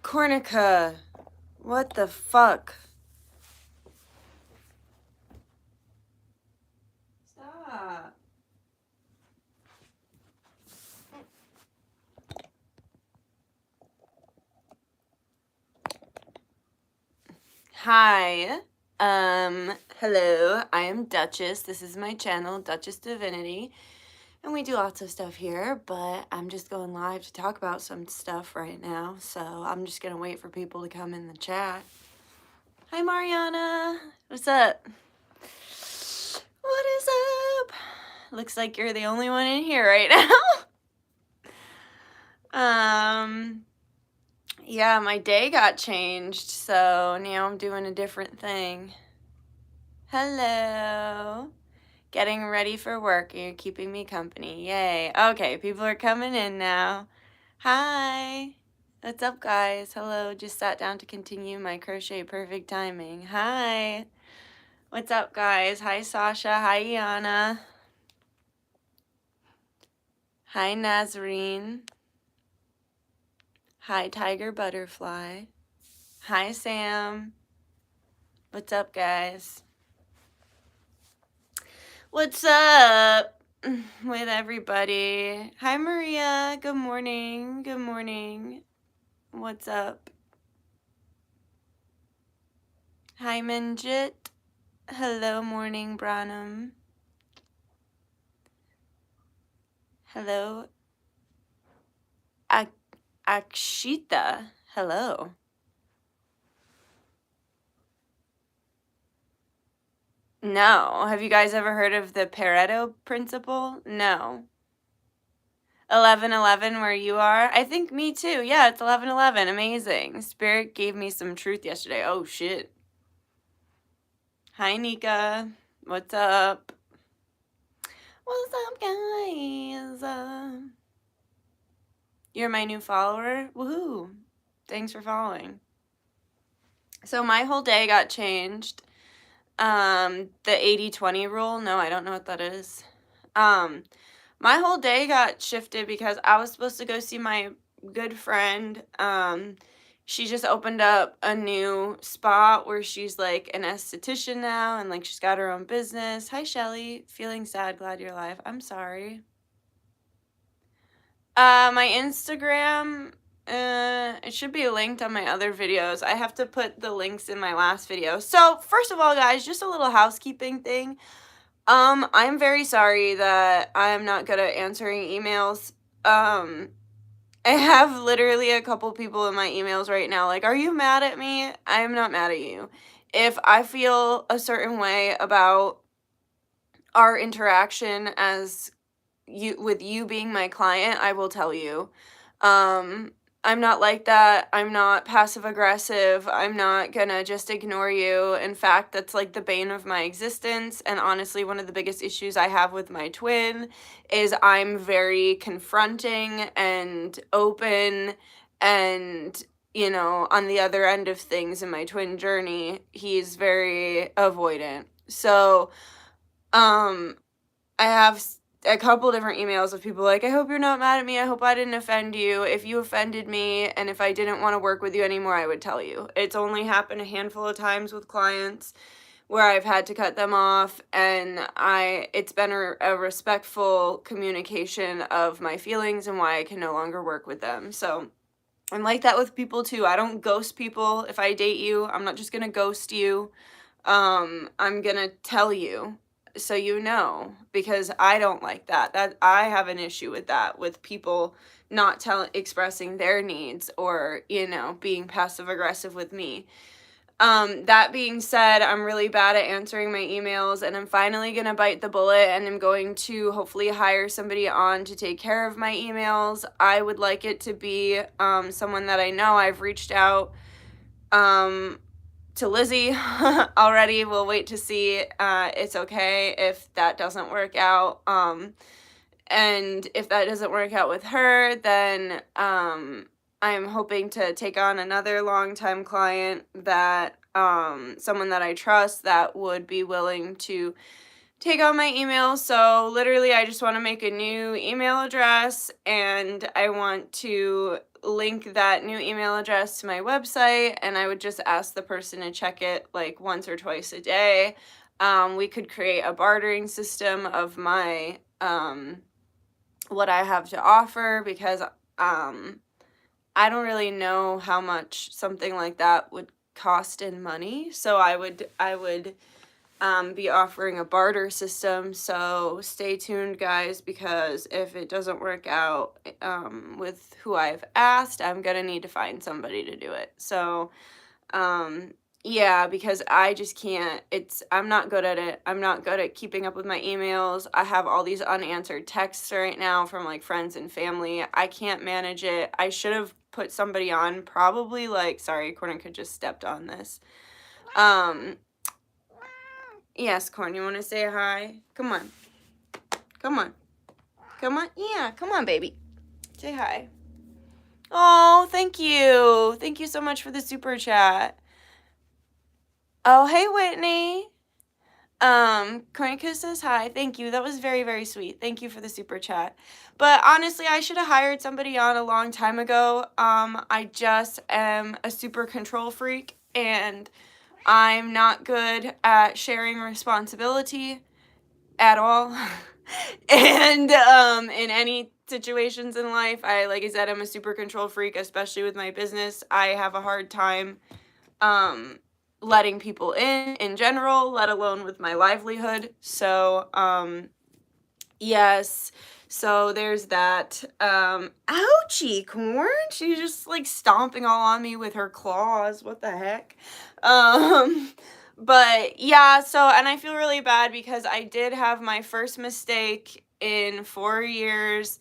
Cornica. What the fuck? Stop. Hi. Hello. I am Dutchess. This is my channel, Dutchess Divinity. And we do lots of stuff here, but I'm just going live to talk about some stuff right now. So I'm just going to wait for people to come in the chat. Hi, Mariana. What's up? What is up? Looks like you're the only one in here right now. Yeah, my day got changed, so now I'm doing a different thing. Hello. Getting ready for work. You're keeping me company. Yay. Okay, people are coming in now. Hi. What's up, guys? Hello. Just sat down to continue my crochet perfect timing. Hi. What's up, guys? Hi, Sasha. Hi, Iana. Hi, Nazarene. Hi, Tiger Butterfly. Hi, Sam. What's up, guys? What's up with everybody? Hi, Maria. Good morning. Good morning. What's up? Hi, Manjit. Hello, Morning Branham. Hello, Akshita. Hello. No. Have you guys ever heard of the Pareto principle? No. 11:11 where you are? I think me too. Yeah, it's 11:11. Amazing. Spirit gave me some truth yesterday. Oh, shit. Hi, Nika. What's up? What's up, guys? You're my new follower? Woohoo. Thanks for following. So my whole day got changed. The 80-20 rule. No, I don't know what that is. My whole day got shifted because I was supposed to go see my good friend. She just opened up a new spot where she's like an esthetician now, and like she's got her own business. Hi, Shelly. Feeling sad, glad you're alive. I'm sorry. My Instagram, it should be linked on my other videos. I have to put the links in my last video. So, first of all, guys, just a little housekeeping thing. I'm very sorry that I'm not good at answering emails. I have literally a couple people in my emails right now like, are you mad at me? I am not mad at you. If I feel a certain way about our interaction as with you being my client, I will tell you. I'm not like that. I'm not passive aggressive. I'm not gonna just ignore you. In fact, that's like the bane of my existence. And honestly, one of the biggest issues I have with my twin is I'm very confronting and open, and you know, on the other end of things in my twin journey, he's very avoidant. So, I have a couple different emails of people like, I hope you're not mad at me. I hope I didn't offend you. If you offended me and if I didn't want to work with you anymore, I would tell you. It's only happened a handful of times with clients where I've had to cut them off, and it's been a respectful communication of my feelings and why I can no longer work with them. So I'm like that with people too. I don't ghost people. If I date you, I'm not just gonna ghost you. I'm gonna tell you so you know, because I don't like that. That I have an issue with that, with people not expressing their needs or, you know, being passive aggressive with me. That being said, I'm really bad at answering my emails, and I'm finally gonna bite the bullet, and I'm going to hopefully hire somebody on to take care of my emails. I would like it to be someone that I know. I've reached out to Lizzie already. We'll wait to see. It's okay if that doesn't work out. And if that doesn't work out with her, then I'm hoping to take on another longtime client that someone that I trust that would be willing to take on my email. So literally I just want to make a new email address, and I want to link that new email address to my website, and I would just ask the person to check it like once or twice a day. We could create a bartering system of my what I have to offer, because I don't really know how much something like that would cost in money. So I would be offering a barter system. So stay tuned, guys, because if it doesn't work out with who I've asked, I'm gonna need to find somebody to do it. So yeah, because I just can't, I'm not good at it. I'm not good at keeping up with my emails. I have all these unanswered texts right now from like friends and family. I can't manage it. I should have put somebody on, probably, like, sorry, Cornica just stepped on this. Yes, Corn, you want to say hi? Come on. Come on. Come on. Yeah, come on, baby. Say hi. Oh, thank you. Thank you so much for the super chat. Oh, hey, Whitney. Cornica says hi. Thank you. That was very, very sweet. Thank you for the super chat. But honestly, I should have hired somebody on a long time ago. I just am a super control freak, and I'm not good at sharing responsibility at all. And in any situations in life, like I said, I'm a super control freak, especially with my business. I have a hard time letting people in general, let alone with my livelihood. So yes, so there's that. Ouchie, Corn, she's just like stomping all on me with her claws. What the heck? But yeah, so, and I feel really bad because I did have my first mistake in 4 years.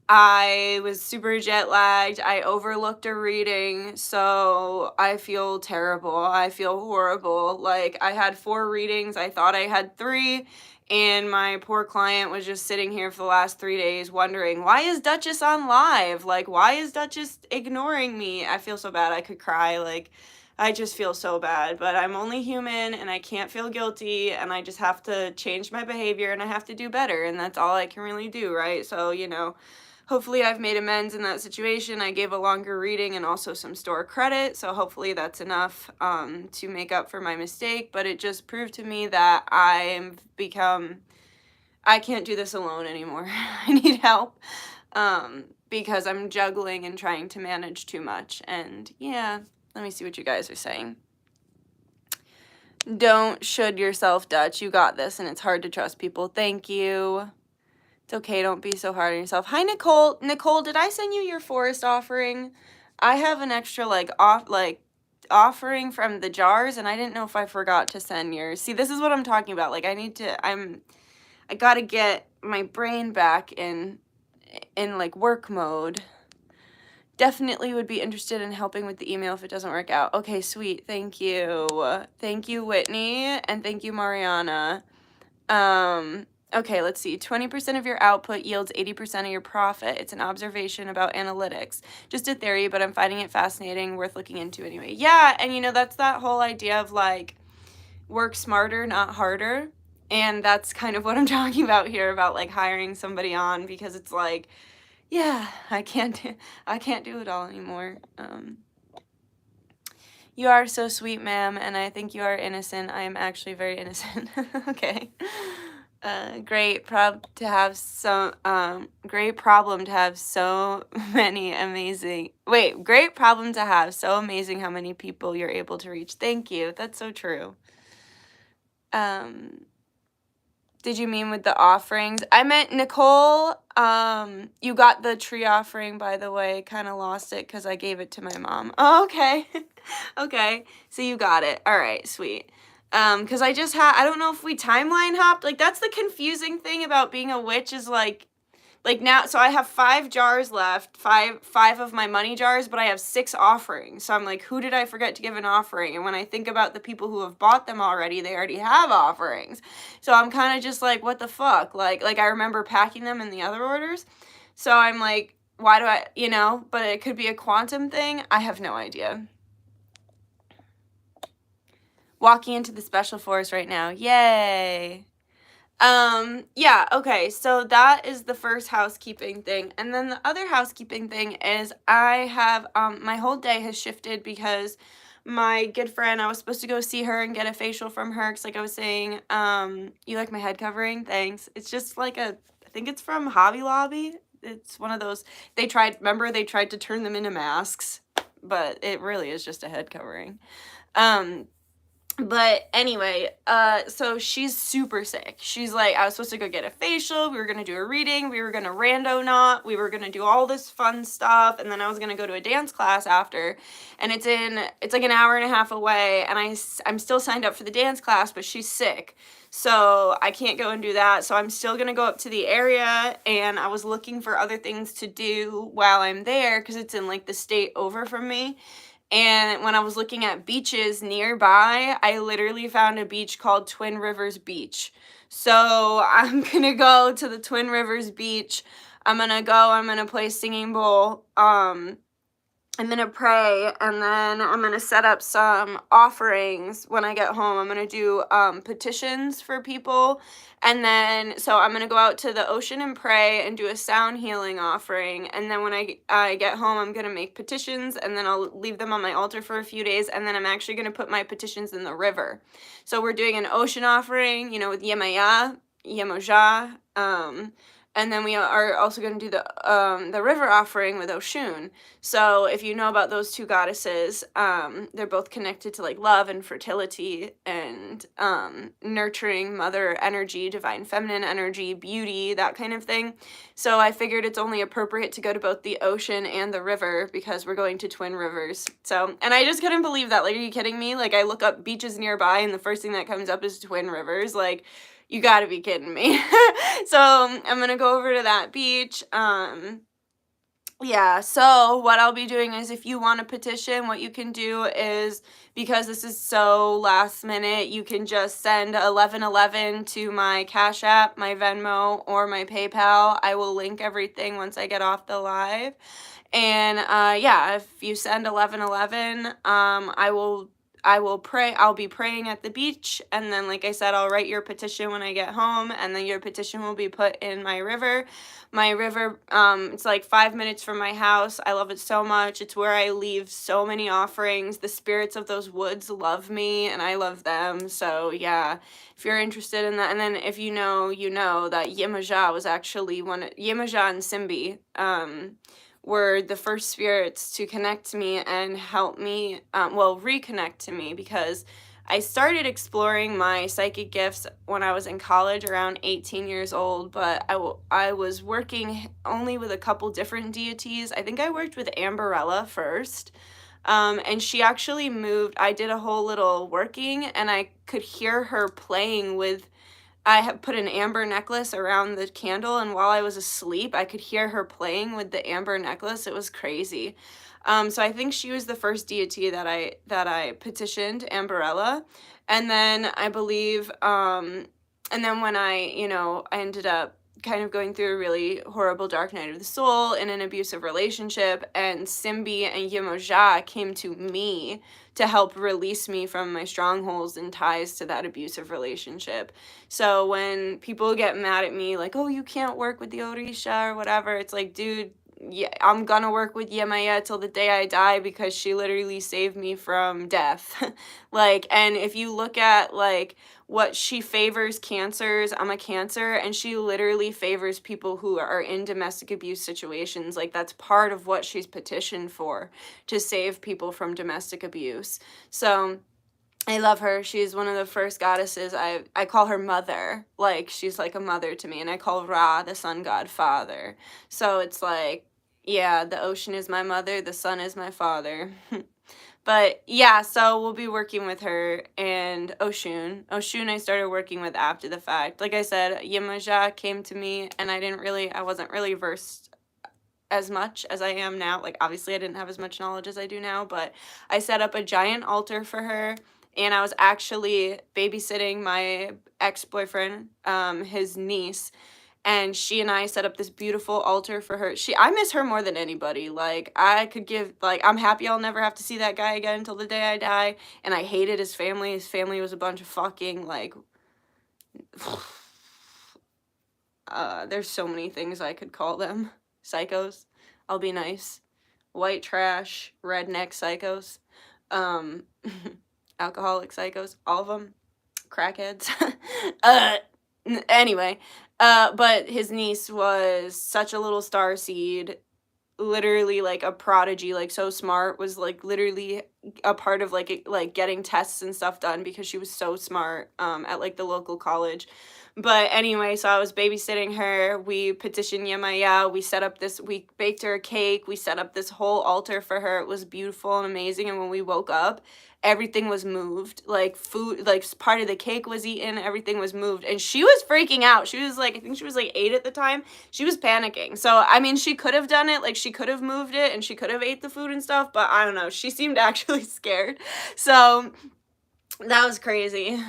I was super jet lagged. I overlooked a reading, so I feel terrible. I feel horrible. Like, I had 4 readings. I thought I had 3, and my poor client was just sitting here for the last 3 days wondering, why is Dutchess on live? Like, why is Dutchess ignoring me? I feel so bad. I could cry. Like, I just feel so bad, but I'm only human, and I can't feel guilty, and I just have to change my behavior, and I have to do better, and that's all I can really do, right? So, you know, hopefully I've made amends in that situation. I gave a longer reading and also some store credit, so hopefully that's enough to make up for my mistake, but it just proved to me that I can't do this alone anymore. I need help because I'm juggling and trying to manage too much, and yeah. Let me see what you guys are saying. Don't should yourself, Dutch. You got this, and it's hard to trust people. Thank you. It's okay. Don't be so hard on yourself. Hi, Nicole. Nicole, did I send you your forest offering? I have an extra, offering from the jars, and I didn't know if I forgot to send yours. See, this is what I'm talking about. Like, I gotta get my brain back in like, work mode. Definitely would be interested in helping with the email if it doesn't work out. Okay, sweet. Thank you. Thank you, Whitney, and thank you, Mariana. Okay, let's see. 20% of your output yields 80% of your profit. It's an observation about analytics. Just a theory, but I'm finding it fascinating, worth looking into anyway. Yeah, and you know, that's that whole idea of like work smarter, not harder. And that's kind of what I'm talking about here, about like hiring somebody on, because it's like, yeah, I can't do it all anymore. You are so sweet, ma'am, and I think you are innocent. I am actually very innocent. Okay. Great problem to have so amazing how many people you're able to reach. Thank you. That's so true. Did you mean with the offerings? I meant, Nicole, you got the tree offering, by the way. Kind of lost it because I gave it to my mom. Oh, okay. Okay, so you got it. All right, sweet. Because I don't know if we timeline hopped. Like, that's the confusing thing about being a witch is, like now, so I have 5 jars left, five of my money jars, but I have 6 offerings. So I'm like, who did I forget to give an offering? And when I think about the people who have bought them already, they already have offerings. So I'm kind of just like, what the fuck? Like I remember packing them in the other orders. So I'm like, why do I, you know, but it could be a quantum thing. I have no idea. Walking into the special forest right now. Yay. Yeah, okay, so that is the first housekeeping thing. And then the other housekeeping thing is I have, my whole day has shifted because my good friend, I was supposed to go see her and get a facial from her, because like I was saying, you like my head covering? Thanks. It's just like I think it's from Hobby Lobby. It's one of those, remember they tried to turn them into masks, but it really is just a head covering. But anyway, so she's super sick. She's like, I was supposed to go get a facial, we were gonna do a reading, we were gonna rando knot, we were gonna do all this fun stuff, and then I was gonna go to a dance class after, and it's like an hour and a half away, and I'm still signed up for the dance class, but she's sick, so I can't go and do that, so I'm still gonna go up to the area, and I was looking for other things to do while I'm there, because it's in like the state over from me. And when I was looking at beaches nearby, I literally found a beach called Twin Rivers Beach. So I'm gonna go to the Twin Rivers Beach. I'm gonna play singing bowl. I'm gonna pray, and then I'm gonna set up some offerings when I get home. I'm gonna do petitions for people, and then so I'm gonna go out to the ocean and pray and do a sound healing offering, and then when I get home, I'm gonna make petitions, and then I'll leave them on my altar for a few days, and then I'm actually gonna put my petitions in the river. So we're doing an ocean offering, with Yemaya, Yemoja, and then we are also going to do the river offering with Oshun. So if you know about those two goddesses, they're both connected to like love and fertility and nurturing mother energy, divine feminine energy, beauty, that kind of thing. So I figured it's only appropriate to go to both the ocean and the river because we're going to Twin Rivers. So, and I just couldn't believe that. Like, are you kidding me? Like, I look up beaches nearby and the first thing that comes up is Twin Rivers. Like, you gotta be kidding me. So I'm gonna go over to that beach. Yeah, so what I'll be doing is if you want to petition, what you can do is, because this is so last minute, you can just send 1111 to my Cash App, my Venmo, or my PayPal. I will link everything once I get off the live. And yeah, if you send 1111, I will pray. I'll be praying at the beach, and then, like I said, I'll write your petition when I get home, and then your petition will be put in my river. My river, it's like 5 minutes from my house. I love it so much. It's where I leave so many offerings. The spirits of those woods love me, and I love them. So yeah, if you're interested in that, and then if you know that Yemaja was actually Yemaja and Simbi, were the first spirits to connect to me and help me, reconnect to me, because I started exploring my psychic gifts when I was in college around 18 years old, but I was working only with a couple different deities. I think I worked with Amberella first, and she actually moved. I did a whole little working, and I could hear her playing with, I had put an amber necklace around the candle, and while I was asleep, I could hear her playing with the amber necklace. It was crazy. So I think she was the first deity that I petitioned, Amberella. And then I believe, and then when I ended up kind of going through a really horrible dark night of the soul in an abusive relationship, and Simbi and Yemoja came to me to help release me from my strongholds and ties to that abusive relationship. So when people get mad at me, like, oh, you can't work with the Orisha or whatever, it's like, dude, yeah, I'm gonna work with Yemaya till the day I die, because she literally saved me from death. Like, and if you look at, like, what she favors cancers, I'm a Cancer, and she literally favors people who are in domestic abuse situations. Like, that's part of what she's petitioned for, to save people from domestic abuse. So I love her. She's one of the first goddesses. I call her mother. Like, she's like a mother to me. And I call Ra, the sun god, father. So it's like, yeah, the ocean is my mother, the sun is my father. But yeah, so we'll be working with her and Oshun. Oshun I started working with after the fact. Like I said, Yemaja came to me, and I wasn't really versed as much as I am now. Like, obviously I didn't have as much knowledge as I do now, but I set up a giant altar for her, and I was actually babysitting my ex-boyfriend, his niece, and she and I set up this beautiful altar for her. I miss her more than anybody. Like, I'm happy I'll never have to see that guy again until the day I die, and I hated his family. His family was a bunch of fucking, like, There's so many things I could call them. Psychos. I'll be nice. White trash, redneck psychos. Um, alcoholic psychos. All of them. Crackheads. Anyway. But his niece was such a little starseed, literally like a prodigy, like so smart, was like literally a part of like getting tests and stuff done because she was so smart at like the local college. But anyway, so I was babysitting her. We petitioned Yemaya. We baked her a cake. We set up this whole altar for her. It was beautiful and amazing. And when we woke up, everything was moved. Like food, like part of the cake was eaten. Everything was moved. And she was freaking out. She was like, I think she was like 8 at the time. She was panicking. So, I mean, she could have done it. Like, she could have moved it and she could have ate the food and stuff. But I don't know. She seemed actually scared. So, that was crazy.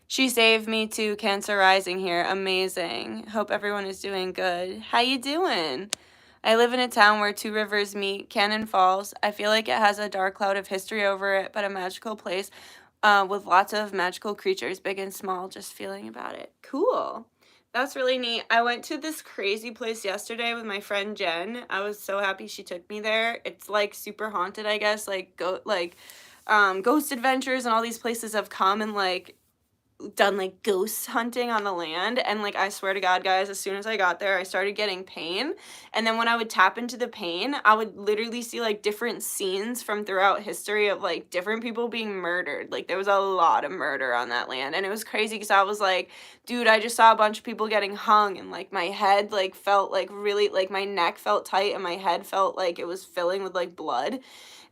She saved me too, Cancer Rising here. Amazing. Hope everyone is doing good. How you doing? I live in a town where 2 rivers meet, Cannon Falls. I feel like it has a dark cloud of history over it, but a magical place with lots of magical creatures, big and small, just feeling about it. Cool. That's really neat. I went to this crazy place yesterday with my friend Jen. I was so happy she took me there. It's like super haunted, I guess. Like Ghost Adventures and all these places have come and like done like ghost hunting on the land, and like I swear to God, guys, as soon as I got there I started getting pain, and then when I would tap into the pain I would literally see like different scenes from throughout history of like different people being murdered. Like there was a lot of murder on that land, and it was crazy because I was like, dude, I just saw a bunch of people getting hung, and like my head like felt like really, like my neck felt tight and my head felt like it was filling with like blood.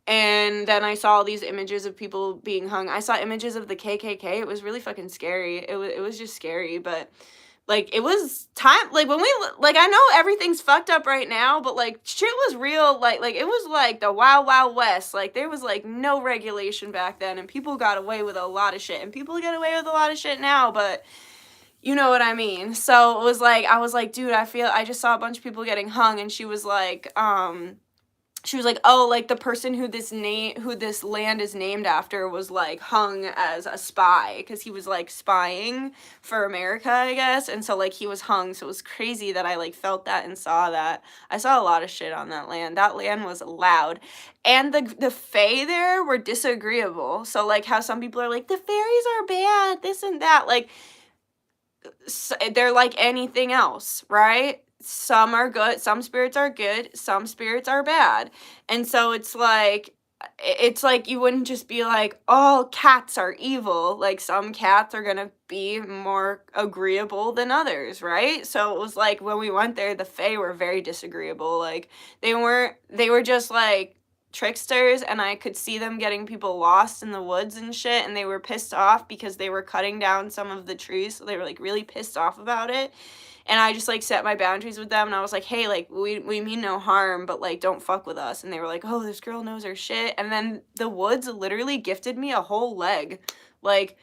And then I saw all these images of people being hung. I saw images of the KKK. It was really fucking scary. It was just scary, but like it was time, like when we, like I know everything's fucked up right now, but like shit was real, like it was like the Wild Wild West. Like there was like no regulation back then and people got away with a lot of shit, and people get away with a lot of shit now, but you know what I mean. So it was like, I was like, dude, I just saw a bunch of people getting hung, and she was like, oh, like the person who this land is named after was like hung as a spy because he was like spying for America, I guess, and so like he was hung. So it was crazy that I like felt that and saw that. I saw a lot of shit on that land. That land was loud, and the fae there were disagreeable. So like how some people are like the fairies are bad, this and that, like they're like anything else, right? Some are good, some spirits are good, some spirits are bad. And so it's like you wouldn't just be like, all cats are evil. Like some cats are gonna be more agreeable than others, right? So it was like when we went there, the fae were very disagreeable. Like they were just like tricksters, and I could see them getting people lost in the woods and shit, and they were pissed off because they were cutting down some of the trees, so they were like really pissed off about it. And I just like set my boundaries with them, and I was like, hey, like we mean no harm, but like don't fuck with us. And they were like, oh, this girl knows her shit. And then the woods literally gifted me a whole leg. Like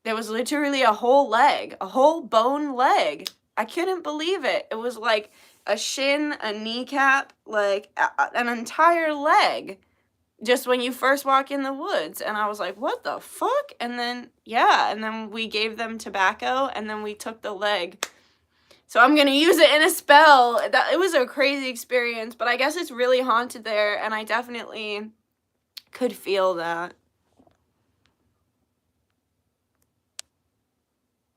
there was literally a whole leg, a whole bone leg. I couldn't believe it. It was like a shin, a kneecap, like an entire leg, just when you first walk in the woods. And I was like, what the fuck? And then, yeah, and then we gave them tobacco, and then we took the leg. So I'm going to use it in a spell. It was a crazy experience, but I guess it's really haunted there, and I definitely could feel that.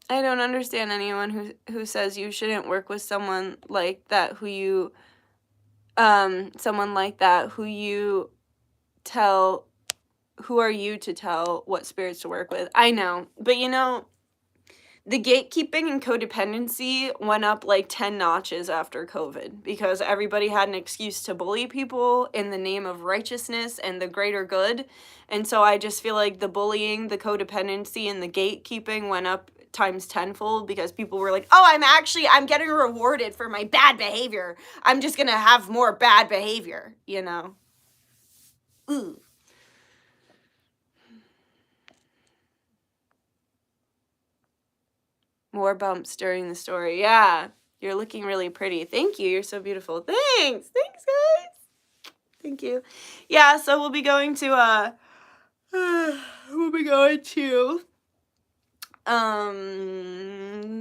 I don't understand anyone who says you shouldn't work with someone like that who you tell, who are you to tell what spirits to work with? I know, but you know, the gatekeeping and codependency went up like 10 notches after COVID because everybody had an excuse to bully people in the name of righteousness and the greater good. And so I just feel like the bullying, the codependency, and the gatekeeping went up times tenfold because people were like, oh, I'm getting rewarded for my bad behavior. I'm just gonna have more bad behavior, you know? Ooh. More bumps during the story. Yeah, you're looking really pretty. Thank you. You're so beautiful. Thanks. Thanks, guys. Thank you. Yeah, so we'll be going to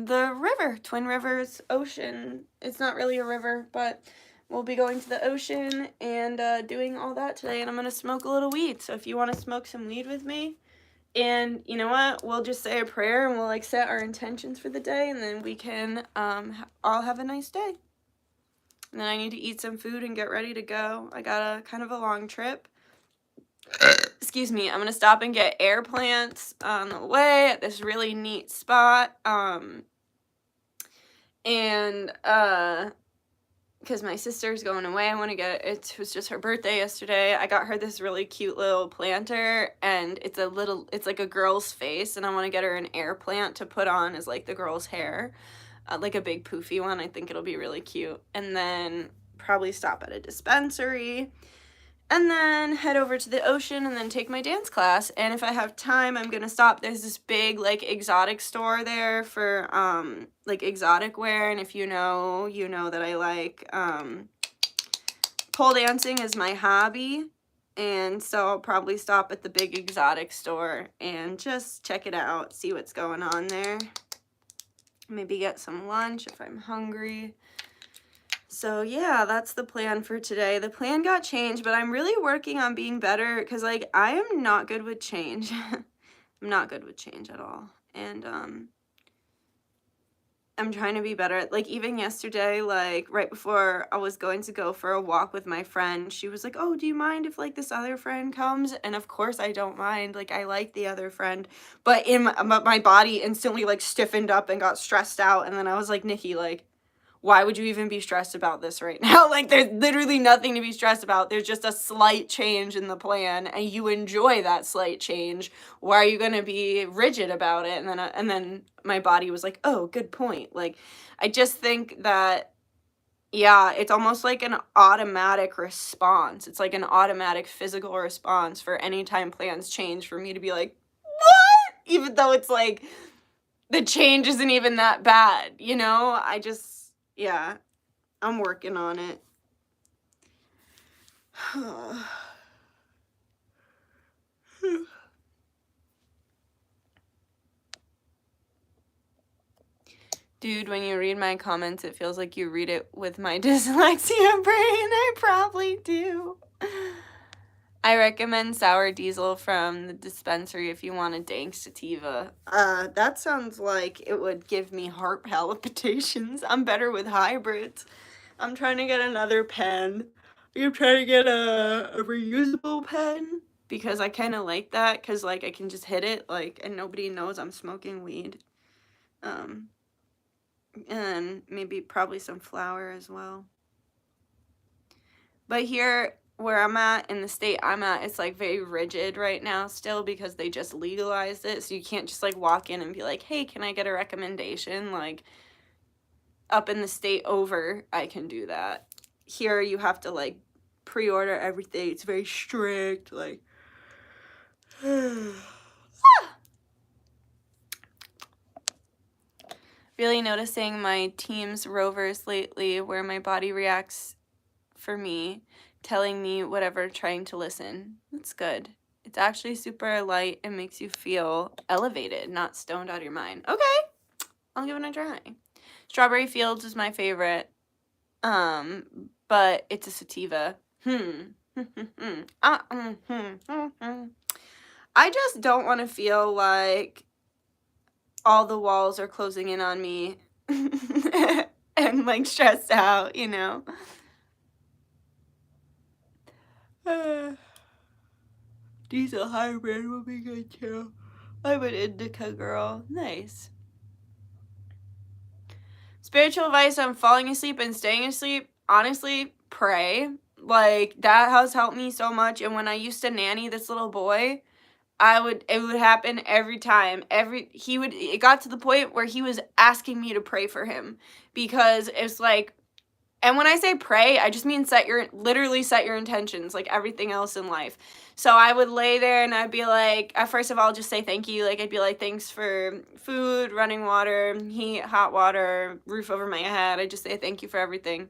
the river, Twin Rivers Ocean. It's not really a river, but we'll be going to the ocean and doing all that today, and I'm gonna smoke a little weed. So if you want to smoke some weed with me, and you know what, we'll just say a prayer and we'll like set our intentions for the day, and then we can all have a nice day. And then I need to eat some food and get ready to go. I got a kind of a long trip. Excuse me, I'm gonna stop and get air plants on the way at this really neat spot. Because my sister's going away, I want to get it. Was just her birthday yesterday. I got her this really cute little planter, and it's like a girl's face, and I want to get her an air plant to put on as like the girl's hair, like a big poofy one. I think it'll be really cute. And then probably stop at a dispensary, and then head over to the ocean, and then take my dance class. And if I have time, I'm gonna stop. There's this big like exotic store there for like exotic wear, and if you know, you know that I like pole dancing is my hobby, and so I'll probably stop at the big exotic store and just check it out, see what's going on there. Maybe get some lunch if I'm hungry. So yeah, that's the plan for today. The plan got changed, but I'm really working on being better, because like I am not good with change. I'm not good with change at all. And I'm trying to be better. Like even yesterday, like right before I was going to go for a walk with my friend, she was like, "Oh, do you mind if like this other friend comes?" And of course I don't mind. Like I like the other friend, but my body instantly like stiffened up and got stressed out. And then I was like, "Nikki, like, why would you even be stressed about this right now?" Like, there's literally nothing to be stressed about. There's just a slight change in the plan, and you enjoy that slight change. Why are you going to be rigid about it? And then my body was like, "Oh, good point." Like, I just think that, yeah, it's almost like an automatic response. It's like an automatic physical response for any time plans change for me to be like, "What?" Even though it's like, the change isn't even that bad, you know? Yeah, I'm working on it. Dude, when you read my comments, it feels like you read it with my dyslexia brain. I probably do. I recommend sour diesel from the dispensary if you want a dank sativa. That sounds like it would give me heart palpitations. I'm better with hybrids. I'm trying to get another pen. I'm trying to get a reusable pen, because I kind of like that, because like I can just hit it like and nobody knows I'm smoking weed. And maybe probably some flour as well. But here where I'm at, in the state I'm at, it's like very rigid right now still, because they just legalized it, so you can't just like walk in and be like, "Hey, can I get a recommendation?" Like up in the state over, I can do that. Here you have to like pre-order everything. It's very strict, like really noticing my team's rovers lately, where my body reacts for me, telling me whatever, trying to listen. That's good. It's actually super light and makes you feel elevated, not stoned out of your mind. Okay, I'll give it a try. Strawberry Fields is my favorite, but it's a sativa. I just don't want to feel like all the walls are closing in on me and like stressed out, you know? Diesel hybrid will be good too. I'm an indica girl. Nice. Spiritual advice on falling asleep and staying asleep. Honestly, pray. Like, that has helped me so much. And when I used to nanny this little boy, it would happen every time. It got to the point where he was asking me to pray for him, because it's like, and when I say pray, I just mean literally set your intentions, like everything else in life. So I would lay there and I'd be like, first of all, just say thank you. Like, I'd be like, thanks for food, running water, heat, hot water, roof over my head. I'd just say thank you for everything.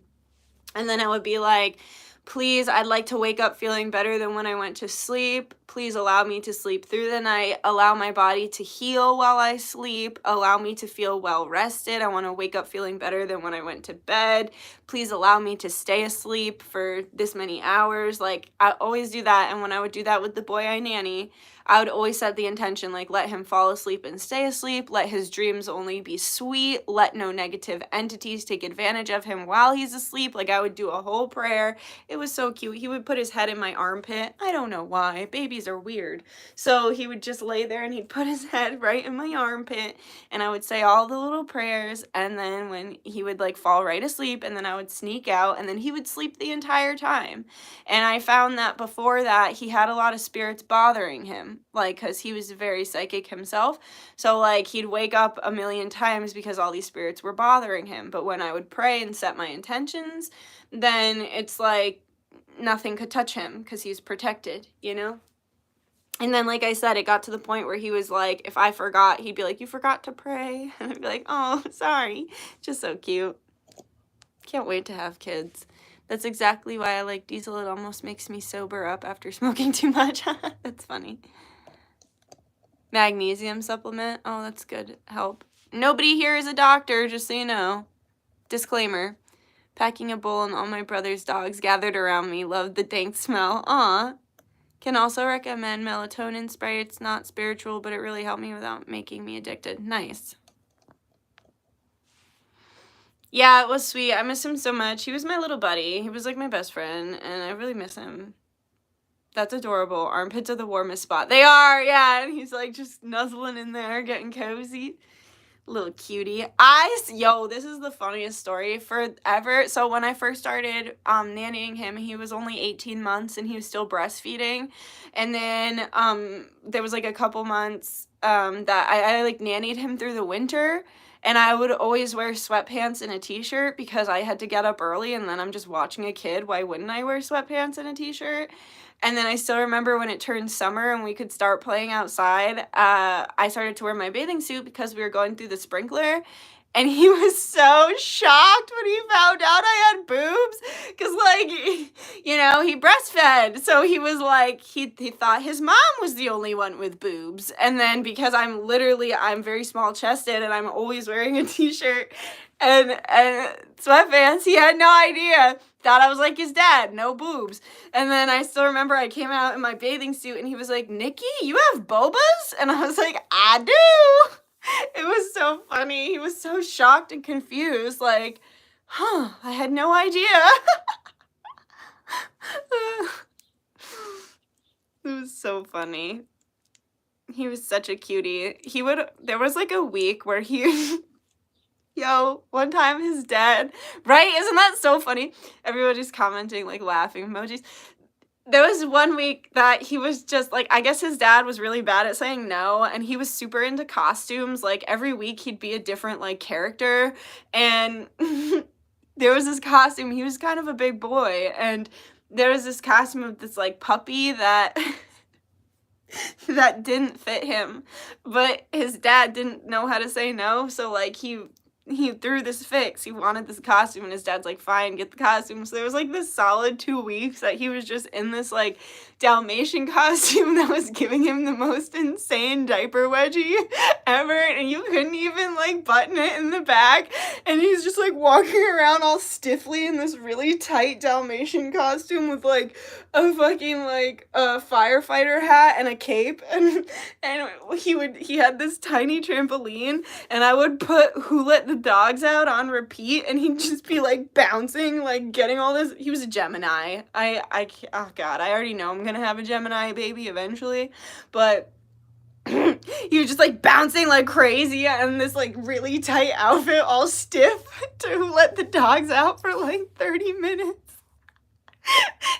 And then I would be like, Please, I'd like to wake up feeling better than when I went to sleep. Please allow me to sleep through the night. Allow my body to heal while I sleep. Allow me to feel well rested. I want to wake up feeling better than when I went to bed. Please allow me to stay asleep for this many hours. Like, I always do that. And when I would do that with the boy I nanny, I would always set the intention, like, let him fall asleep and stay asleep. Let his dreams only be sweet. Let no negative entities take advantage of him while he's asleep. Like, I would do a whole prayer. It was so cute. He would put his head in my armpit. I don't know why. Babies are weird. So he would just lay there and he'd put his head right in my armpit, and I would say all the little prayers, and then when he would like fall right asleep, and then I would sneak out, and then he would sleep the entire time. And I found that before that he had a lot of spirits bothering him, like, because he was very psychic himself. So like he'd wake up a million times because all these spirits were bothering him. But when I would pray and set my intentions, then it's like nothing could touch him because he's protected, you know? And then, like I said, it got to the point where he was like, if I forgot, he'd be like, you forgot to pray. And I'd be like, oh, sorry. Just so cute. Can't wait to have kids. That's exactly why I like Diesel. It almost makes me sober up after smoking too much. That's funny. Magnesium supplement. Oh, that's good. Help. Nobody here is a doctor, just so you know. Disclaimer. Packing a bowl and all my brother's dogs gathered around me loved the dank smell. Aw. Can also recommend melatonin spray. It's not spiritual, but it really helped me without making me addicted. Nice. Yeah, it was sweet. I miss him so much. He was my little buddy. He was like my best friend, and I really miss him. That's adorable. Armpits are the warmest spot. They are, yeah. And he's like just nuzzling in there, getting cozy. Little cutie. Yo, this is the funniest story forever. So when I first started nannying him, he was only 18 months and he was still breastfeeding. And then there was like a couple months that I like nannied him through the winter. And I would always wear sweatpants and a t-shirt because I had to get up early, and then I'm just watching a kid. Why wouldn't I wear sweatpants and a t-shirt? And then I still remember when it turned summer and we could start playing outside, I started to wear my bathing suit because we were going through the sprinkler. And he was so shocked when he found out I had boobs. Because, like, you know, he breastfed. So he was like, he thought his mom was the only one with boobs. And then because I'm very small chested and I'm always wearing a t-shirt and sweatpants, he had no idea. Thought I was like his dad, no boobs. And then I still remember I came out in my bathing suit and he was like, Nikki, you have bobas? And I was like, I do. It was so funny. He was so shocked and confused, like, I had no idea. It was so funny. He was such a cutie. There was like a week where one time his dad, right? Isn't that so funny? Everybody's commenting, like, laughing emojis. There was one week that he was just, like, I guess his dad was really bad at saying no, and he was super into costumes. Like, every week he'd be a different, like, character, and there was this costume. He was kind of a big boy, and there was this costume of this, like, puppy that that didn't fit him, but his dad didn't know how to say no, so, like, he threw this fix. He wanted this costume, and his dad's like, fine, get the costume. So there was like this solid 2 weeks that he was just in this like Dalmatian costume that was giving him the most insane diaper wedgie ever, and you couldn't even like button it in the back, and he's just like walking around all stiffly in this really tight Dalmatian costume with like a fucking like a firefighter hat and a cape, and he had this tiny trampoline, and I would put Who Let the Dogs Out on repeat, and he'd just be like bouncing, like getting all this. He was a Gemini. Oh god, I already know I'm gonna have a Gemini baby eventually, but he was just like bouncing like crazy in this like really tight outfit, all stiff, to Who Let the Dogs Out for like 30 minutes.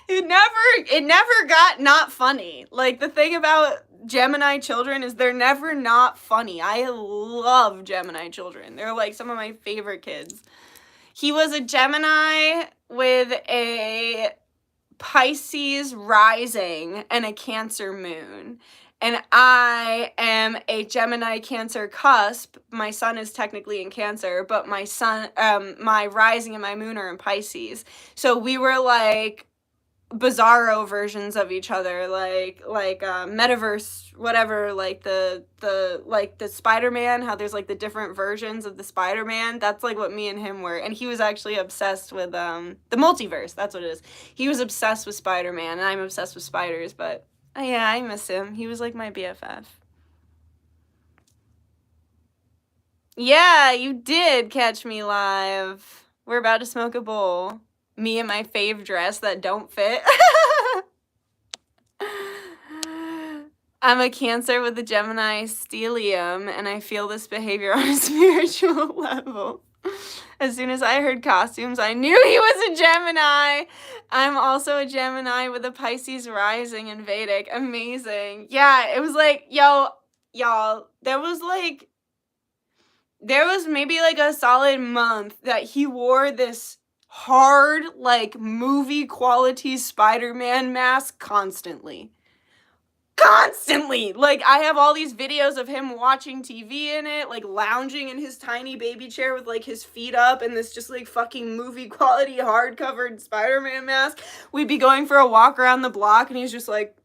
It never got not funny. Like, the thing about Gemini children is they're never not funny. I love Gemini children. They're like some of my favorite kids. He was a Gemini with a Pisces rising and a Cancer moon. And I am a Gemini Cancer cusp. My sun is technically in Cancer, but my rising and my moon are in Pisces. So we were like bizarro versions of each other, like metaverse, whatever, like the Spider-Man, how there's like the different versions of the Spider-Man. That's like what me and him were. And he was actually obsessed with the multiverse. That's what it is. He was obsessed with Spider-Man, and I'm obsessed with spiders. But yeah, I miss him. He was like my BFF. Yeah, you did catch me live. We're about to smoke a bowl. Me in my fave dress that don't fit. I'm a Cancer with a Gemini stellium, and I feel this behavior on a spiritual level. As soon as I heard costumes, I knew he was a Gemini. I'm also a Gemini with a Pisces rising in Vedic. Amazing. Yeah, it was like, y'all, there was maybe like a solid month that he wore this hard, like, movie quality Spider-Man mask constantly. Like, I have all these videos of him watching TV in it, like lounging in his tiny baby chair with like his feet up and this just like fucking movie quality hard-covered Spider-Man mask. We'd be going for a walk around the block and he's just like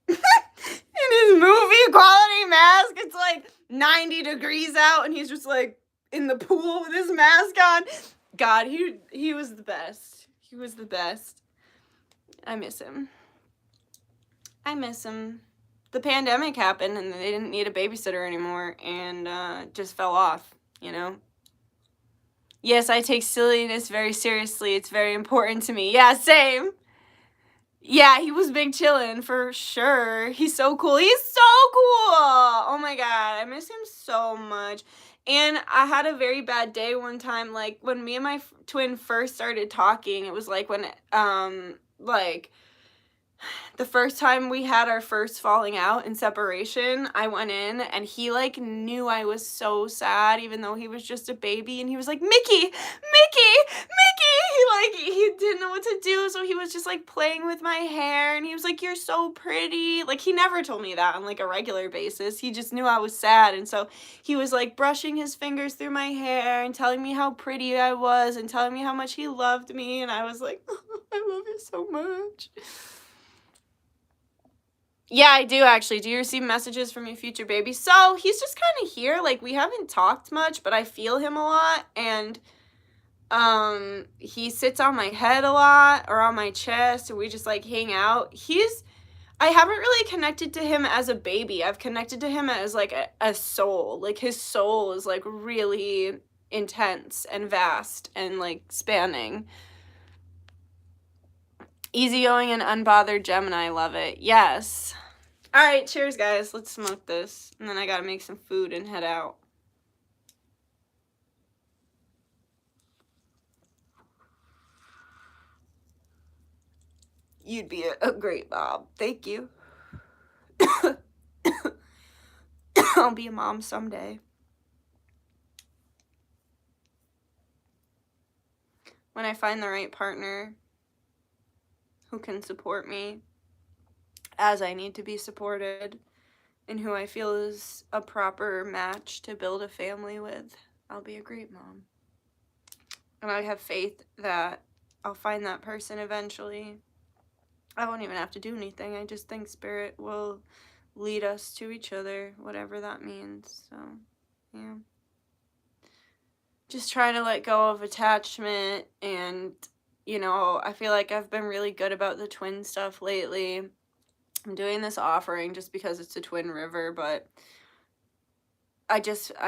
in his movie quality mask. It's like 90 degrees out and he's just like in the pool with his mask on. God, he was the best. He was the best. I miss him. The pandemic happened and they didn't need a babysitter anymore and just fell off, you know? Yes, I take silliness very seriously. It's very important to me. Yeah, same. Yeah, he was big chillin' for sure. He's so cool. He's so cool. Oh my God, I miss him so much. And I had a very bad day one time, like when me and my twin first started talking. It was like when like the first time we had our first falling out and separation, I went in and he like knew I was so sad even though he was just a baby, and he was like, Mickey. He didn't know what to do, so he was just like playing with my hair and he was like, you're so pretty. Like, he never told me that on like a regular basis. He just knew I was sad, and so he was like brushing his fingers through my hair and telling me how pretty I was and telling me how much he loved me, and I was like, oh, I love you so much. Yeah, I do actually. Do you receive messages from your future baby? So he's just kind of here. Like, we haven't talked much, but I feel him a lot, and he sits on my head a lot or on my chest, and we just like hang out. I haven't really connected to him as a baby. I've connected to him as like a soul. Like, his soul is like really intense and vast and like spanning. Easygoing and unbothered Gemini, love it. Yes. All right, cheers, guys. Let's smoke this. And then I gotta make some food and head out. You'd be a great mom. Thank you. I'll be a mom someday. When I find the right partner who can support me as I need to be supported and who I feel is a proper match to build a family with, I'll be a great mom. And I have faith that I'll find that person eventually. I won't even have to do anything. I just think Spirit will lead us to each other, whatever that means. So, yeah. Just trying to let go of attachment, and, you know, I feel like I've been really good about the twin stuff lately. I'm doing this offering just because it's a twin river, but I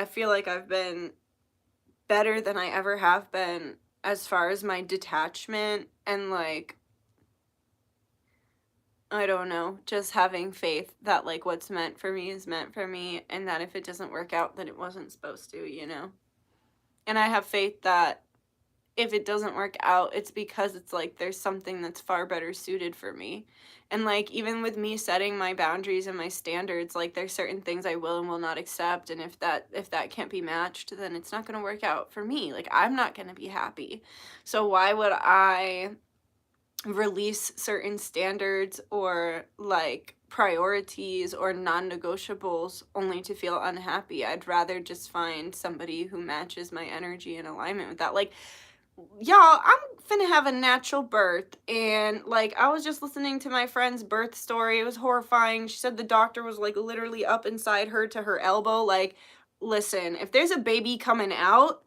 feel like I've been better than I ever have been as far as my detachment and, like, I don't know, just having faith that, like, what's meant for me is meant for me, and that if it doesn't work out, then it wasn't supposed to, you know? And I have faith that if it doesn't work out, it's because it's, like, there's something that's far better suited for me. And, like, even with me setting my boundaries and my standards, like, there's certain things I will and will not accept, and if that can't be matched, then it's not going to work out for me. Like, I'm not going to be happy. So why would I release certain standards or like priorities or non-negotiables only to feel unhappy? I'd rather just find somebody who matches my energy and alignment with that. Like, y'all, I'm finna have a natural birth, and like I was just listening to my friend's birth story. It was horrifying. She said the doctor was like literally up inside her to her elbow. Like, listen, if there's a baby coming out,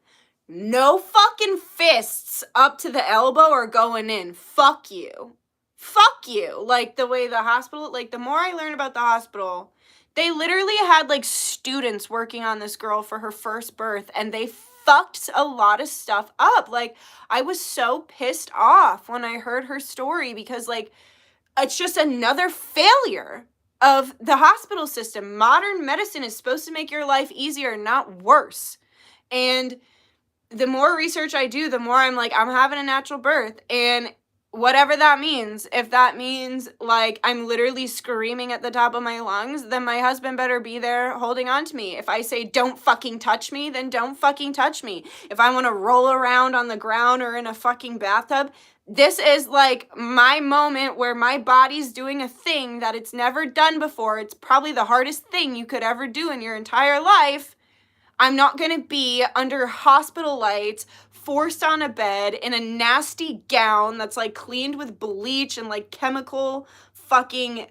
no fucking fists up to the elbow or going in. Fuck you. Fuck you. Like the way the hospital, like the more I learn about the hospital, they literally had like students working on this girl for her first birth, and they fucked a lot of stuff up. Like, I was so pissed off when I heard her story because like it's just another failure of the hospital system. Modern medicine is supposed to make your life easier, not worse. And the more research I do, the more I'm like, I'm having a natural birth. And whatever that means, if that means like I'm literally screaming at the top of my lungs, then my husband better be there holding on to me. If I say don't fucking touch me, then don't fucking touch me. If I want to roll around on the ground or in a fucking bathtub, this is like my moment where my body's doing a thing that it's never done before. It's probably the hardest thing you could ever do in your entire life. I'm not going to be under hospital lights, forced on a bed in a nasty gown that's like cleaned with bleach and like chemical fucking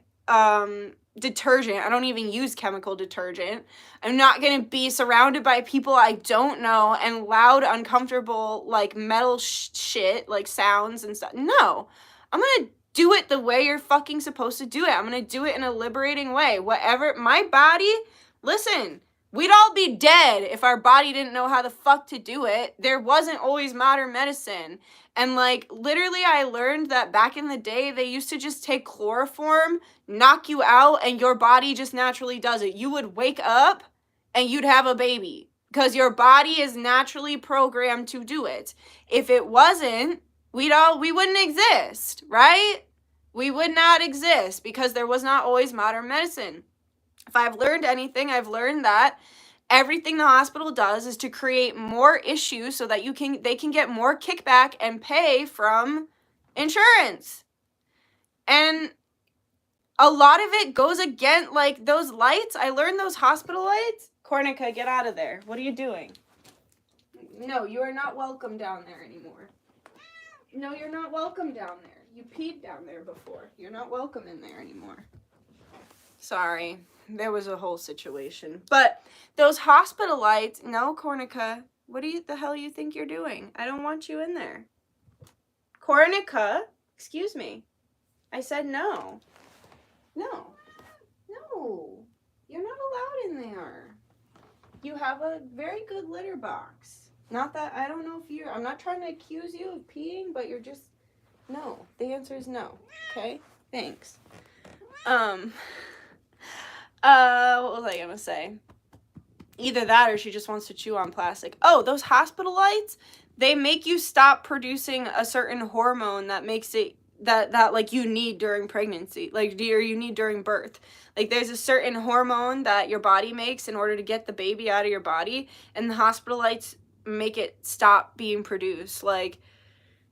detergent. I don't even use chemical detergent. I'm not going to be surrounded by people I don't know and loud, uncomfortable, like metal shit, like sounds and stuff. No, I'm going to do it the way you're fucking supposed to do it. I'm going to do it in a liberating way. Whatever, my body, listen, we'd all be dead if our body didn't know how the fuck to do it. There wasn't always modern medicine. And like, literally, I learned that back in the day, they used to just take chloroform, knock you out, and your body just naturally does it. You would wake up and you'd have a baby because your body is naturally programmed to do it. If it wasn't, we wouldn't exist, right? We would not exist because there was not always modern medicine. If I've learned anything, I've learned that everything the hospital does is to create more issues so that they can get more kickback and pay from insurance. And a lot of it goes against, like, those lights. I learned those hospital lights. Cornica, get out of there. What are you doing? No, you are not welcome down there anymore. No, you're not welcome down there. You peed down there before. You're not welcome in there anymore. Sorry. There was a whole situation. But those hospital lights, no, Cornica, what the hell you think you're doing? I don't want you in there. Cornica, excuse me. I said no. No. No. You're not allowed in there. You have a very good litter box. Not that, I don't know if I'm not trying to accuse you of peeing, but you're just, no. The answer is no. Okay? Thanks. What was I gonna say? Either that or she just wants to chew on plastic. Oh, those hospital lights, they make you stop producing a certain hormone that makes it, that like you need during pregnancy, like, or you need during birth. Like, there's a certain hormone that your body makes in order to get the baby out of your body, and the hospital lights make it stop being produced. Like,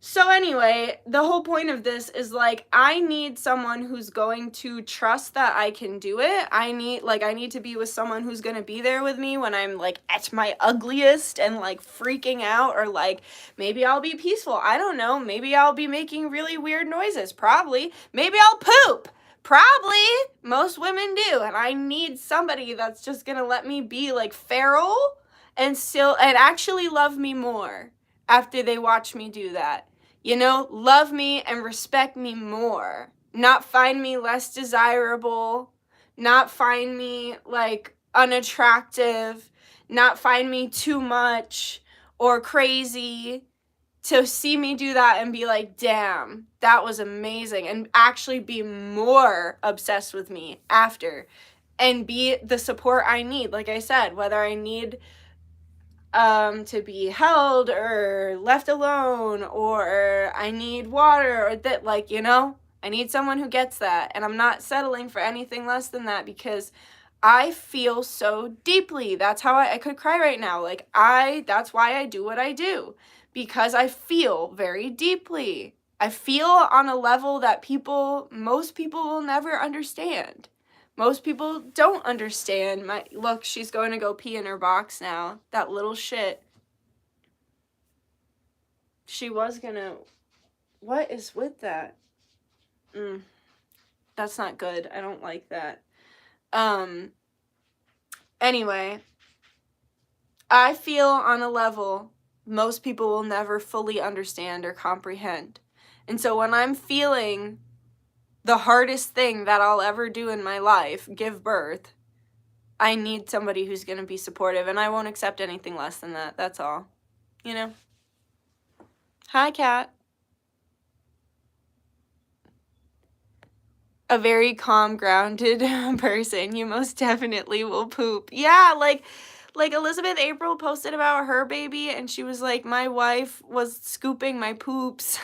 so anyway, the whole point of this is, like, I need someone who's going to trust that I can do it. I need to be with someone who's going to be there with me when I'm, like, at my ugliest and, like, freaking out, or, like, maybe I'll be peaceful. I don't know. Maybe I'll be making really weird noises. Probably. Maybe I'll poop. Probably. Most women do. And I need somebody that's just going to let me be, like, feral and actually love me more after they watch me do that. You know, love me and respect me more. Not find me less desirable. Not find me, like, unattractive. Not find me too much or crazy. To see me do that and be like, damn, that was amazing. And actually be more obsessed with me after. And be the support I need. Like I said, whether I need to be held or left alone, or I need water, or that, like, you know, I need someone who gets that. And I'm not settling for anything less than that because I feel so deeply. That's how I could cry right now. Like, that's why I do what I do, because I feel very deeply. I feel on a level that most people will never understand. Most people don't understand. Look, she's going to go pee in her box now. That little shit. she was gonna, what is with that? That's not good. I don't like that. Anyway, I feel on a level most people will never fully understand or comprehend. And so when I'm feeling the hardest thing that I'll ever do in my life, give birth, I need somebody who's going to be supportive, and I won't accept anything less than that. That's all. You know? Hi, Kat. A very calm, grounded person. You most definitely will poop. Yeah, like Elizabeth April posted about her baby, and she was like, my wife was scooping my poops.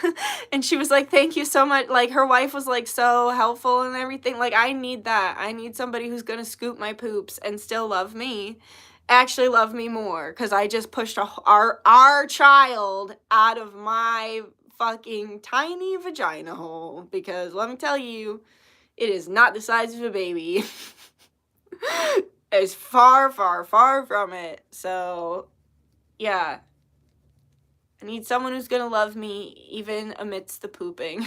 And she was like, thank you so much. Like, her wife was like so helpful and everything. Like, I need that. I need somebody who's gonna scoop my poops and still love me. Actually love me more, because I just pushed our child out of my fucking tiny vagina hole. Because let me tell you, it is not the size of a baby. It's far, far, far from it. So, yeah. I need someone who's gonna love me even amidst the pooping.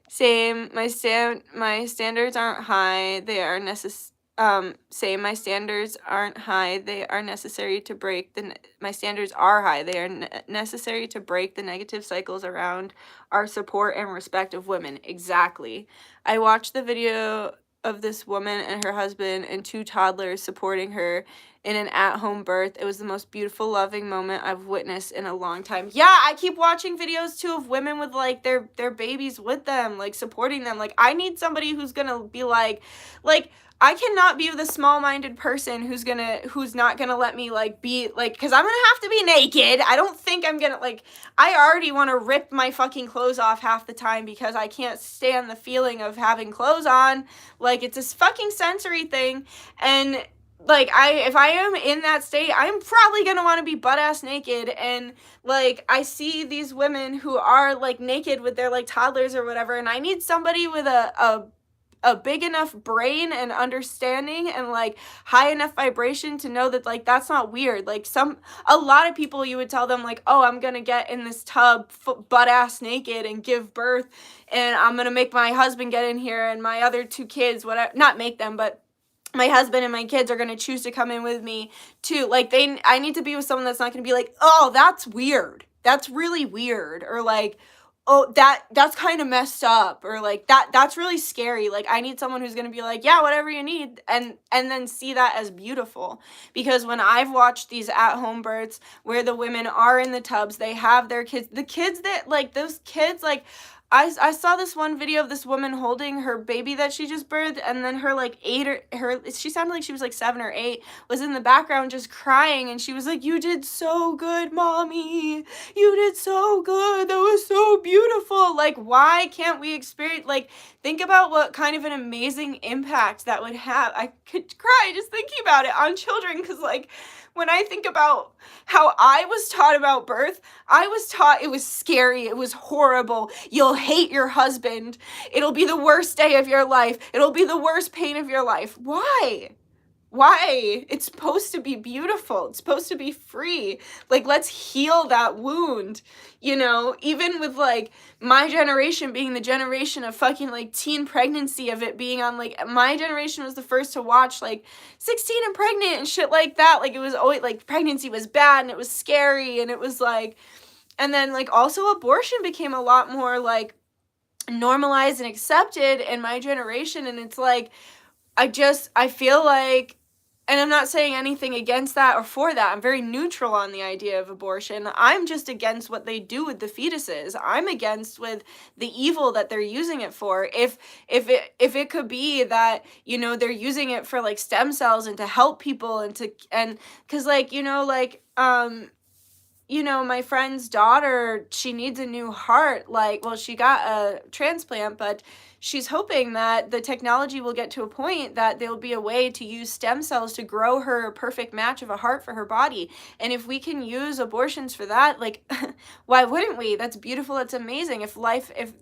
Same. My standards aren't high. They are same. My standards aren't high. They are necessary to break my standards are high. They are necessary to break the negative cycles around our support and respect of women. Exactly. I watched the video of this woman and her husband and 2 toddlers supporting her in an at-home birth. It was the most beautiful, loving moment I've witnessed in a long time. Yeah, I keep watching videos too of women with like their babies with them, like supporting them. Like, I need somebody who's gonna be like I cannot be the small-minded person who's not gonna let me like be like, because I'm gonna have to be naked. I don't think I'm gonna like, I already want to rip my fucking clothes off half the time because I can't stand the feeling of having clothes on. Like, it's this fucking sensory thing. And like, if I am in that state, I'm probably gonna want to be butt-ass naked. And like, I see these women who are like naked with their like toddlers or whatever, and I need somebody with a big enough brain and understanding and like high enough vibration to know that like that's not weird. Like, a lot of people, you would tell them like, oh, I'm gonna get in this tub butt ass naked and give birth, and I'm gonna make my husband get in here and my other 2 kids, whatever, not make them, but my husband and my kids are gonna choose to come in with me too. Like, I need to be with someone that's not gonna be like, oh, that's weird, that's really weird, or like, oh, that's kind of messed up, or like that's really scary. Like, I need someone who's gonna be like, yeah, whatever you need, and then see that as beautiful. Because when I've watched these at-home births where the women are in the tubs, they have their kids, the kids that like, those kids, like, I saw this one video of this woman holding her baby that she just birthed, and then her like she sounded like she was like 7 or 8, was in the background just crying, and she was like, you did so good, mommy, you did so good, that was so beautiful. Like, why can't we experience, like, think about what kind of an amazing impact that would have. I could cry just thinking about it on children, because like, when I think about how I was taught about birth, I was taught it was scary, it was horrible, you'll hate your husband, it'll be the worst day of your life, it'll be the worst pain of your life. Why? Why? It's supposed to be beautiful. It's supposed to be free. Like, let's heal that wound, you know? Even with, like, my generation being the generation of fucking, like, teen pregnancy, of it being on, like, my generation was the first to watch, like, 16 and pregnant and shit like that. Like, it was always, like, pregnancy was bad and it was scary, and it was, like, and then, like, also abortion became a lot more, like, normalized and accepted in my generation, and it's, like, I feel like, and I'm not saying anything against that or for that. I'm very neutral on the idea of abortion. I'm just against what they do with the fetuses. I'm against with the evil that they're using it for. If it could be that, you know, they're using it for like stem cells and to help people and cuz like, you know, like you know, my friend's daughter, she needs a new heart. Like, well, she got a transplant, but she's hoping that the technology will get to a point that there'll be a way to use stem cells to grow her a perfect match of a heart for her body. And if we can use abortions for that, like, why wouldn't we? That's beautiful. It's amazing. If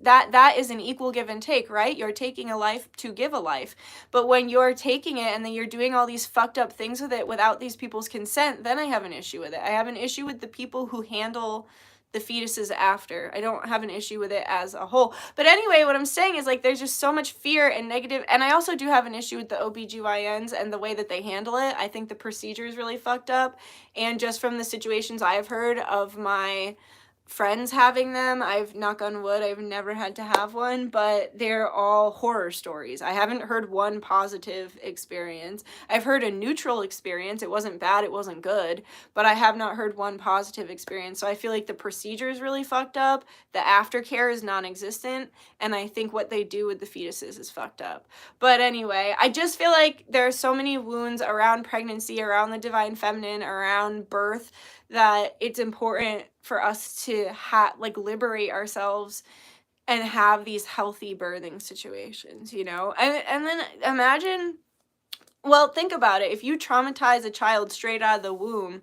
that is an equal give and take, right? You're taking a life to give a life. But when you're taking it and then you're doing all these fucked up things with it without these people's consent, then I have an issue with it. I have an issue with the people people who handle the fetuses after. I don't have an issue with it as a whole. But anyway, what I'm saying is, like, there's just so much fear and negative, and I also do have an issue with the OBGYNs and the way that they handle it. I think the procedure is really fucked up, and just from the situations I've heard of my friends having them, I've, knock on wood, I've never had to have one, but they're all horror stories. I haven't heard one positive experience. I've heard a neutral experience. It wasn't bad, it wasn't good, but I have not heard one positive experience. So I feel like the procedure is really fucked up, the aftercare is non-existent, and I think what they do with the fetuses is fucked up. But anyway, I just feel like there are so many wounds around pregnancy, around the divine feminine, around birth, that it's important for us to like liberate ourselves and have these healthy birthing situations, you know? And then imagine, well, think about it. If you traumatize a child straight out of the womb,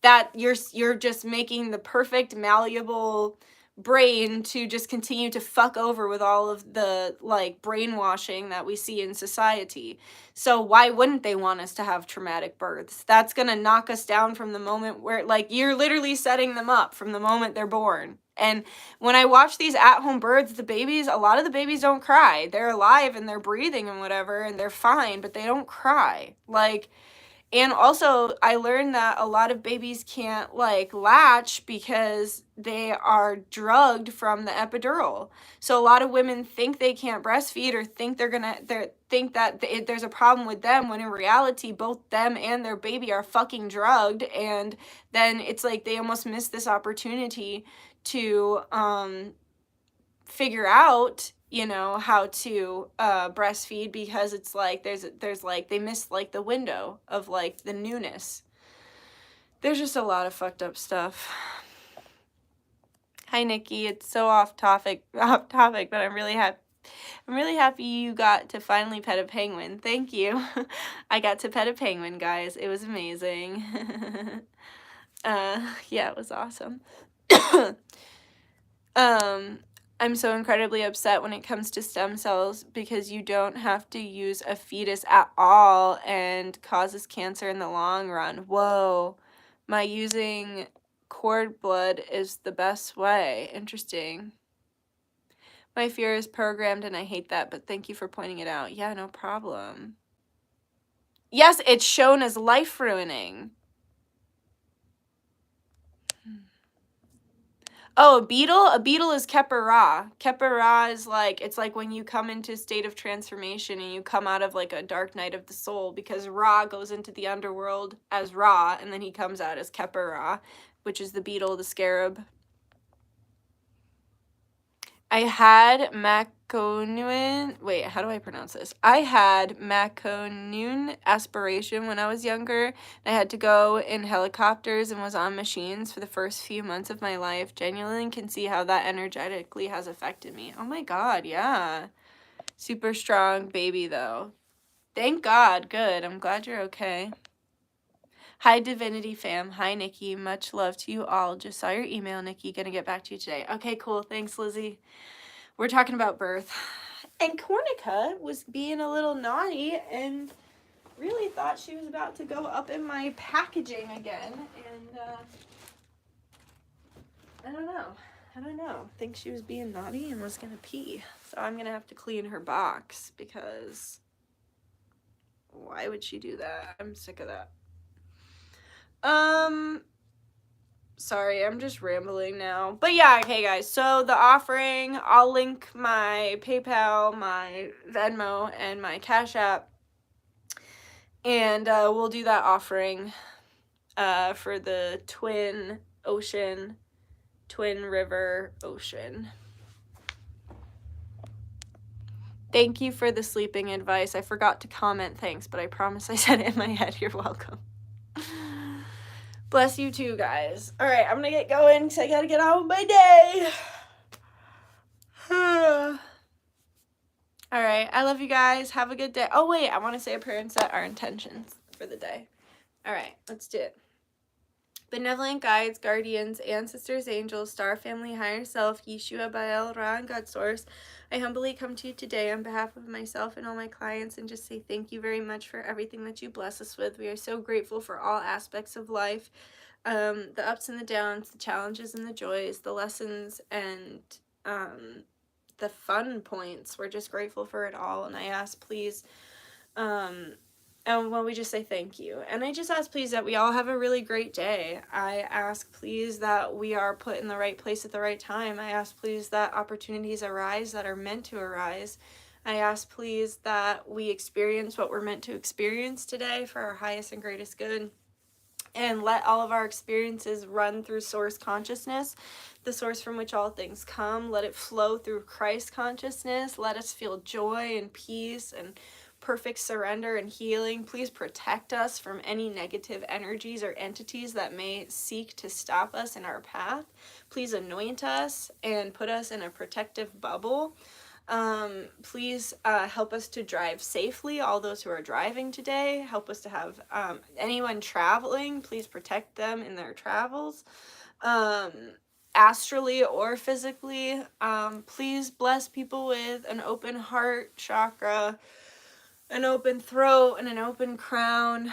that you're just making the perfect malleable brain to just continue to fuck over with all of the, like, brainwashing that we see in society. So why wouldn't they want us to have traumatic births? That's gonna knock us down from the moment where, like, you're literally setting them up from the moment they're born. And when I watch these at-home births, the babies, a lot of the babies don't cry. They're alive and they're breathing and whatever, and they're fine, but they don't cry. Like, and also, I learned that a lot of babies can't, like, latch because they are drugged from the epidural. So a lot of women think they can't breastfeed, or think think that there's a problem with them, when in reality, both them and their baby are fucking drugged. And then it's like they almost miss this opportunity to figure out, you know, how to breastfeed, because it's like there's like they miss, like, the window of, like, the newness. There's just a lot of fucked up stuff. Hi Nikki, it's so off topic, but I'm really happy you got to finally pet a penguin. Thank you. I got to pet a penguin, guys. It was amazing. Yeah, it was awesome. I'm so incredibly upset when it comes to stem cells, because you don't have to use a fetus at all and causes cancer in the long run. Whoa. My using cord blood is the best way. Interesting. My fear is programmed and I hate that, but thank you for pointing it out. Yeah, no problem. Yes, it's shown as life-ruining. Oh, a beetle? A beetle is Keper Ra. Keper Ra is like, it's like when you come into a state of transformation and you come out of, like, a dark night of the soul, because Ra goes into the underworld as Ra, and then he comes out as Keper Ra, which is the beetle, the scarab. I had Maconian, wait, how do I pronounce this? I had Maconian aspiration when I was younger. I had to go in helicopters and was on machines for the first few months of my life. Genuinely can see how that energetically has affected me. Oh my God, yeah. Super strong baby though. Thank God, good. I'm glad you're okay. Hi, Divinity fam. Hi, Nikki. Much love to you all. Just saw your email, Nikki. Gonna get back to you today. Okay, cool. Thanks, Lizzie. We're talking about birth. And Cornica was being a little naughty and really thought she was about to go up in my packaging again. And, I don't know. I think she was being naughty and was gonna pee. So I'm gonna have to clean her box, because why would she do that? I'm sick of that. Sorry, I'm just rambling now. But yeah, okay guys, so the offering, I'll link my PayPal, my Venmo, and my Cash App. And we'll do that offering for the Twin River Ocean. Thank you for the sleeping advice. I forgot to comment thanks, but I promise I said it in my head. You're welcome. Bless you too, guys. All right, I'm gonna get going because I gotta get on with my day. All right, I love you guys. Have a good day. Oh, wait, I want to say a prayer and set our intentions for the day. All right, let's do it. Benevolent guides, guardians, ancestors, angels, star family, higher self, Yeshua, Baal, Ra, and God source, I humbly come to you today on behalf of myself and all my clients and just say thank you very much for everything that you bless us with. We are so grateful for all aspects of life. The ups and the downs, the challenges and the joys, the lessons and the fun points. We're just grateful for it all, and I ask please, and well, we just say thank you. And I just ask please that we all have a really great day. I ask please that we are put in the right place at the right time. I ask please that opportunities arise that are meant to arise. I ask please that we experience what we're meant to experience today for our highest and greatest good. And let all of our experiences run through source consciousness, the source from which all things come. Let it flow through Christ consciousness. Let us feel joy and peace and perfect surrender and healing. Please protect us from any negative energies or entities that may seek to stop us in our path. Please anoint us and put us in a protective bubble. Please help us to drive safely, all those who are driving today. Help us to have anyone traveling, please protect them in their travels, astrally or physically. Please bless people with an open heart chakra, an open throat, and an open crown.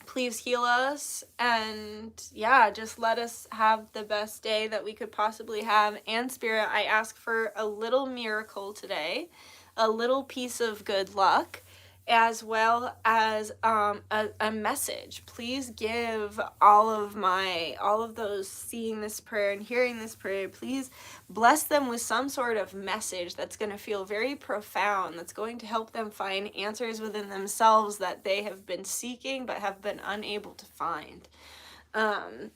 Please heal us, and yeah, just let us have the best day that we could possibly have. And Spirit, I ask for a little miracle today, a little piece of good luck, as well as a message. Please give all of those seeing this prayer and hearing this prayer, please bless them with some sort of message that's going to feel very profound, that's going to help them find answers within themselves that they have been seeking but have been unable to find. And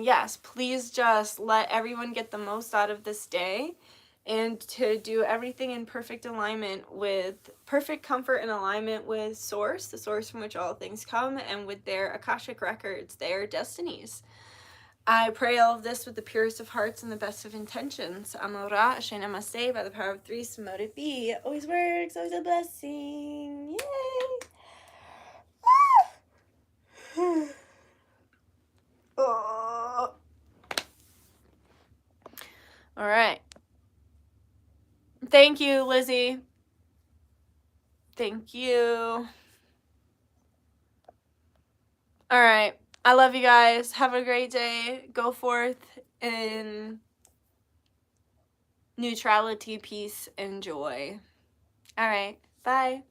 yes, please just let everyone get the most out of this day, and to do everything in perfect alignment with perfect comfort and alignment with Source, the source from which all things come, and with their Akashic records, their destinies. I pray all of this with the purest of hearts and the best of intentions. Amora, Ashe Namaste, by the power of three, so mote it be. Always works, always a blessing. Yay! Oh. All right. Thank you, Lizzie. Thank you. All right. I love you guys. Have a great day. Go forth in neutrality, peace, and joy. All right. Bye.